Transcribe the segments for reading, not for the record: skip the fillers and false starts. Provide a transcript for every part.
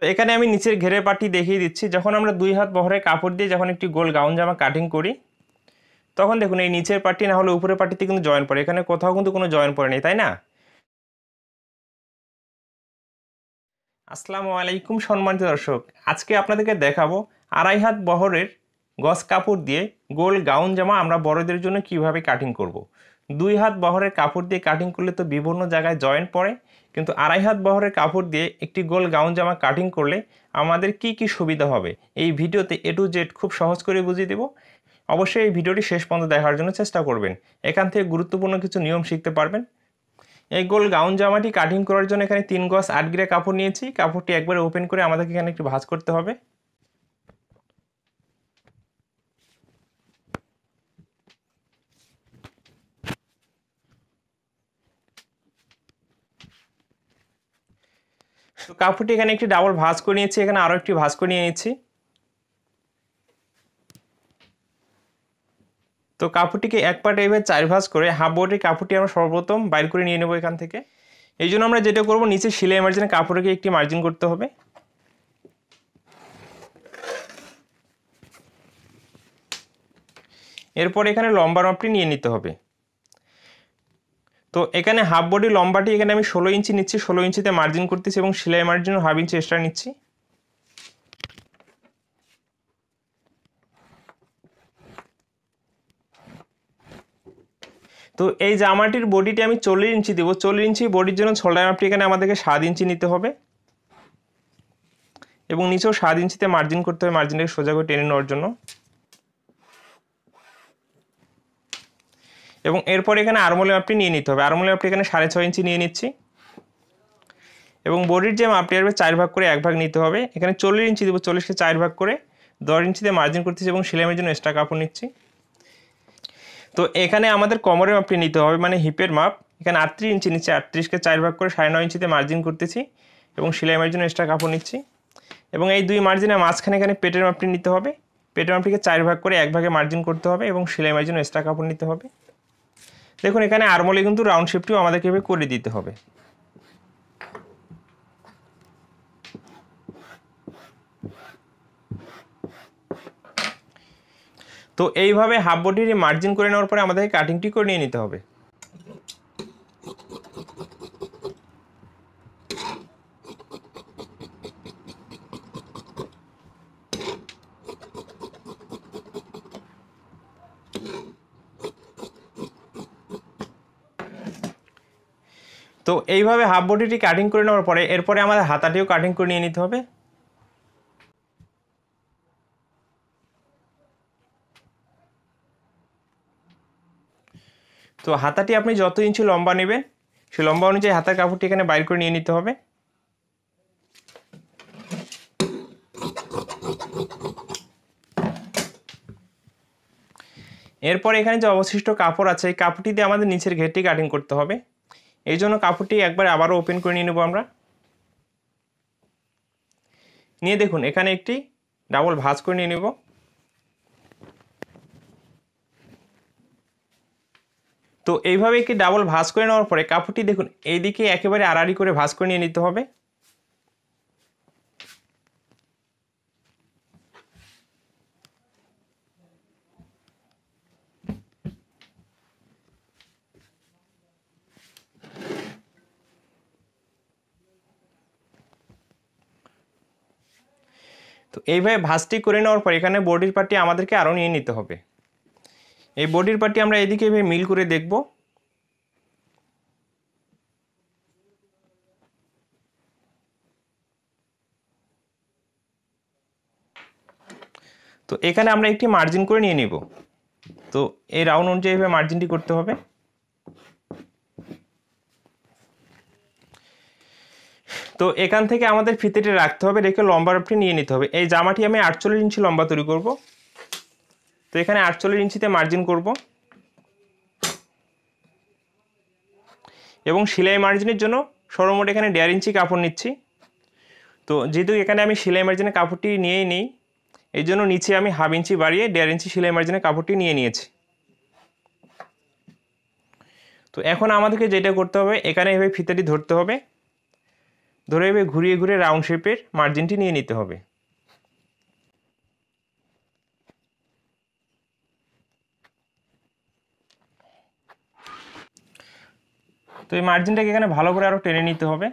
এখানে আমি নিচের ঘেরের পাটটি দেখিয়ে দিচ্ছি। যখন আমরা 2 হাত বহরের কাপড় দিয়ে যখন একটি গোল গাউন জামা কাটিং করি, তখন দেখুন এই নিচের পাটটি না হলে উপরের পাটটিতে কিন্তু জয়েন পড়ে, এখানে কোথাও কিন্তু কোনো জয়েন পড়ে নেই, তাই না? আসসালামু আলাইকুম সম্মানিত দর্শক, আজকে আপনাদেরকে দেখাবো 2.5 হাত বহরের গজ কাপড় দিয়ে গোল গাউন জামা আমরা বড়দের জন্য কিভাবে কাটিং করব। 2 হাত বহরের কাপড় দিয়ে কাটিং করলে তো বিভিন্ন জায়গায় জয়েন্ট পড়ে, কিন্তু 2.5 হাত বহরের কাপড় দিয়ে একটি গোল গাউন জামা কাটিং করলে আমাদের কি কি সুবিধা হবে এই ভিডিওতে A to Z খুব সহজ করে বুঝিয়ে দেব। অবশ্যই এই ভিডিওটি শেষ পর্যন্ত দেখার জন্য চেষ্টা করবেন, এখান থেকে গুরুত্বপূর্ণ কিছু নিয়ম শিখতে পারবেন। এই গোল গাউন জামাটি কাটিং করার জন্য এখানে 3 গজ 8 গিরা কাপড় নিয়েছি। কাপড়টি একবারে ওপেন করে আমাদেরকে এখানে একটু ভাঁজ করতে হবে। তো কাপড়টি এখানে একটি ডাবল ভাঁজ করে নিয়েছি, এখানে আরও একটি ভাঁজ করে নিয়ে নিচ্ছি। তো কাপড়টিকে এক পার্ট এইভাবে 4 ভাঁজ করে হাফ বডির কাপড়টি আমরা সর্বপ্রথম বাইর করে নিয়ে নেব এখান থেকে। এই জন্য আমরা যেটা করব, নিচে সেলাই মার্জিনে কাপড়কে একটি মার্জিন করতে হবে। এরপর এখানে লম্বা মাপটি নিয়ে নিতে হবে। তো এখানে হাফ বডি লম্বাটি এখানে আমি 16 ইঞ্চি নিচ্ছি, 16 ইঞ্চিতে মার্জিন করতেছি এবং সেলাই মার্জিন হাফ ইঞ্চি এক্সট্রা নিচ্ছি। তো এই জামাটির বডিটি আমি 40 ইঞ্চি দেবো। 40 ইঞ্চি বডির জন্য শোল্ডার মাপটি এখানে আমাদেরকে 7 ইঞ্চি নিতে হবে এবং নিচেও 7 ইঞ্চিতে মার্জিন করতে হবে, মার্জিনটাকে সোজা করে টেনে নেওয়ার জন্য। এবং এরপর এখানে আরমোলের মাপটি নিয়ে নিতে হবে। আরমোলের মাপটি এখানে 6.5 ইঞ্চি নিয়ে নিচ্ছি এবং বডির যে মাপটি আসবে 4 ভাগ করে 1 ভাগ নিতে হবে। এখানে 40 ইঞ্চি দেবো, 40কে 4 ভাগ করে 10 ইঞ্চিতে মার্জিন করতেছি এবং সেলাইয়ের জন্য এক্সট্রা কাপড় নিচ্ছি। তো এখানে আমাদের কোমরের মাপটি নিতে হবে, মানে হিপের মাপ। এখানে 38 ইঞ্চি নিচ্ছে, 38কে 4 ভাগ করে 9.5 ইঞ্চিতে মার্জিন করতেছি এবং সেলাইয়ের জন্য এক্সট্রা কাপড় নিচ্ছি। এবং এই দুই মার্জিনের মাঝখানে এখানে পেটের মাপটি নিতে হবে। পেটের মাপটিকে 4 ভাগ করে 1 ভাগে মার্জিন করতে হবে এবং সেলাইয়ের জন্য এক্সট্রা কাপড় নিতে হবে। দেখুন এখানে আরমোলে কিন্তু রাউন্ড শেপটিও আমাদেরকে এভাবে করে দিতে হবে। তো এইভাবে হাফ বডির মার্জিন করে নেওয়ার পরে আমাদেরকে কাটিংটি করে নিয়ে নিতে হবে। তো এইভাবে হাফ বডিটি কাটিং করে নেওয়ার পরে এরপরে আমাদের হাতাটিও কাটিং করে নিয়ে নিতে হবে। তো হাতাটি আপনি যত ইঞ্চি লম্বা নেবেন সেই লম্বা অনুযায়ী হাতার কাপড়টি এখানে বাইর করে নিয়ে নিতে হবে। এরপর এখানে যে অবশিষ্ট কাপড় আছে এই কাপড়টি দিয়ে আমাদের নিচের ঘেরটি কাটিং করতে হবে। এই জন্য কাপড়টি একবার আবারও ওপেন করে নিয়ে নেব আমরা। নিয়ে দেখুন এখানে একটি ডাবল ভাঁজ করে নিয়ে নেব। তো এইভাবে একটি ডাবল ভাঁজ করে নেওয়ার পরে কাপড়টি দেখুন এইদিকে একেবারে আড়াআড়ি করে ভাঁজ করে নিয়ে নিতে হবে। তো এইভাবে ভাঁজটি করে নেওয়ার পর এখানে বডির পার্টটি আমাদেরকে আরও নিয়ে নিতে হবে। এই বডির পার্টটি আমরা এদিকে এভাবে মিল করে দেখব। তো এখানে আমরা একটি মার্জিন করে নিয়ে নিব। তো এই রাউন্ড অনুযায়ী এভাবে মার্জিনটি করতে হবে। তো এখান থেকে আমাদের ফিতেটি রাখতে হবে, রেখে লম্বা মাপটি নিয়ে নিতে হবে। এই জামাটি আমি 48 ইঞ্চি লম্বা তৈরি করব। তো এখানে 48 ইঞ্চিতে মার্জিন করব এবং সেলাই মার্জিনের জন্য সর্বমোট এখানে 1.5 ইঞ্চি কাপড় নিচ্ছি। তো যেহেতু এখানে আমি সেলাই মার্জিনের কাপড়টি নিয়েই নিই, এই জন্য নিচে আমি হাফ ইঞ্চি বাড়িয়ে 1.5 ইঞ্চি সেলাই মার্জিনের কাপড়টি নিয়ে নিয়েছি। তো এখন আমাদেরকে যেটা করতে হবে, এখানে এভাবে ফিতাটি ধরতে হবে। ধরে এভাবে ঘুরিয়ে ঘুরিয়ে রাউন্ড শেপের মার্জিনটি নিয়ে নিতে হবে। তো এই মার্জিনটাকে এখানে ভালো করে আরো টেনে নিতে হবে।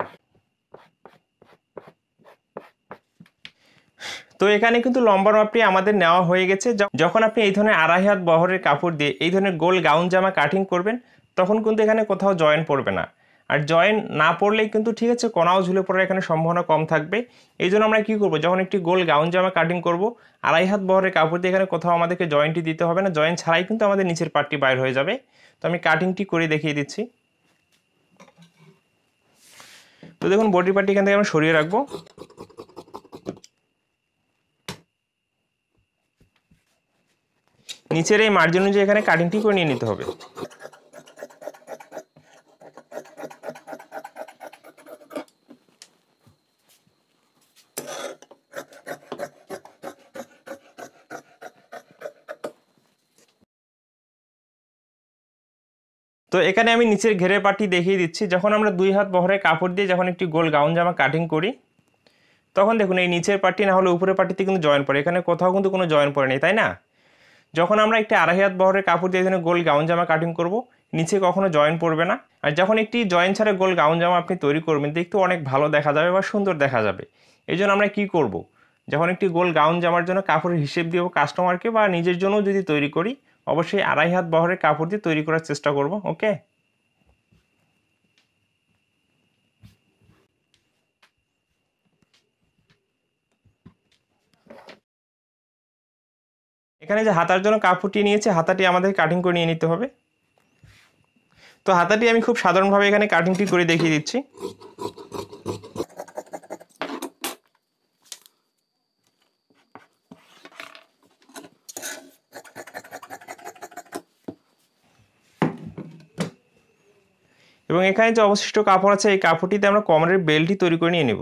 তো এখানে কিন্তু লম্বার মাপটি আমাদের নেওয়া হয়ে গেছে। যখন আপনি এই ধরনের 2.5 হাত বহরের কাপড় দিয়ে এই ধরনের গোল গাউন জামা কাটিং করবেন, তখন কিন্তু এখানে কোথাও জয়েন পড়বে না। আর জয়েন না পড়লেই কিন্তু ঠিক আছে, কোনাও ঝুলে পড়ার এখানে সম্ভাবনা কম থাকবে। এই জন্য আমরা কি করব, যখন একটি গোল গাউন জামা কাটিং করব, 2.5 হাত বহরের কাপড় দিয়ে এখানে কোথাও আমাদেরকে জয়েন্টটি দিতে হবে না। জয়েন্ট ছাড়াই কিন্তু আমাদের নিচের পার্টটি বাইর হয়ে যাবে। তো আমি কাটিংটি করে দেখিয়ে দিচ্ছি। তো দেখুন, বডি পার্টটি এখান থেকে আমরা সরিয়ে রাখবো। নিচের এই মার্জিন অনুযায়ী এখানে কাটিংটি করে নিয়ে নিতে হবে। তো এখানে আমি নিচের ঘেরের পার্টটি দেখিয়ে দিচ্ছি। যখন আমরা 2 হাত বহরের কাপড় দিয়ে যখন একটি গোল গাউন জামা কাটিং করি, তখন দেখুন এই নিচের পার্টটি না হলে উপরের পার্টিতে কিন্তু জয়েন পড়ে, এখানে কোথাও কিন্তু কোনো জয়েন পড়ে নেই, তাই না? যখন আমরা একটি 2.5 হাত বহরের কাপড় দিয়ে এখানে গোল গাউন জামা কাটিং করব, নিচে কখনো জয়েন পড়বে না। আর যখন একটি জয়েন ছাড়া গোল গাউন জামা আপনি তৈরি করবেন, দেখতে অনেক ভালো দেখা যাবে বা সুন্দর দেখা যাবে। এই জন্য আমরা কি করব, যখন একটি গোল গাউন জামার জন্য কাপড়ের হিসেব দিব কাস্টমারকে বা নিজের জন্য যদি তৈরি করি, অবশ্যই 2.5 হাত বহরের কাপড় দিয়ে তৈরি করার চেষ্টা করব। ওকে, এখানে যে হাতার জন্য কাপড়টি নিয়েছে, হাতাটি আমাদের কাটিং করে নিয়ে নিতে হবে। তো হাতাটি আমি খুব সাধারণভাবে এখানে কাটিংটি করে দেখিয়ে দিচ্ছি। এবং এখানে যে অবশিষ্ট কাপড় আছে, এই কাপড়টিতে আমরা কোমরের বেল্টটি তৈরি করে নিয়ে নেব।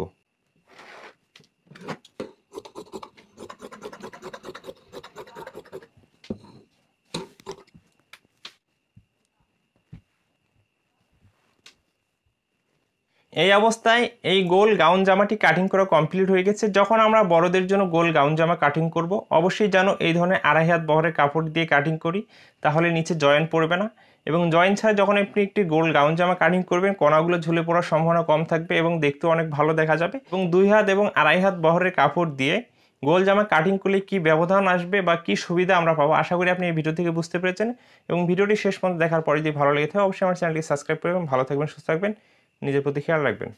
এই অবস্থায় এই গোল গাউন জামাটি কাটিং করা কমপ্লিট হয়ে গেছে। যখন আমরা বড়দের জন্য গোল গাউন জামা কাটিং করব, অবশ্যই যেন এই ধরনের 2.5 হাত বহরের কাপড় দিয়ে কাটিং করি, তাহলে নিচে জয়েন্ট পড়বে না। এবং জয়েন্ট ছাড়া যখন আপনি একটি গোল গাউন জামা কাটিং করবেন, কোনাগুলো ঝুলে পড়ার সম্ভাবনা কম থাকবে এবং দেখতেও অনেক ভালো দেখা যাবে। এবং 2 হাত এবং 2.5 হাত বহরের কাপড় দিয়ে গোল জামা কাটিং করলে কি ব্যবধান আসবে বা কি সুবিধা আমরা পাবো, আশা করি আপনি এই ভিডিও থেকে বুঝতে পেরেছেন। এবং ভিডিওটি শেষ পর্যন্ত দেখার পরে যদি ভালো লেগে থাকে, অবশ্যই আমার চ্যানেলটি সাবস্ক্রাইব করবেন। ভালো থাকবেন, সুস্থ থাকবেন, নিজের প্রতি খেয়াল রাখবেন।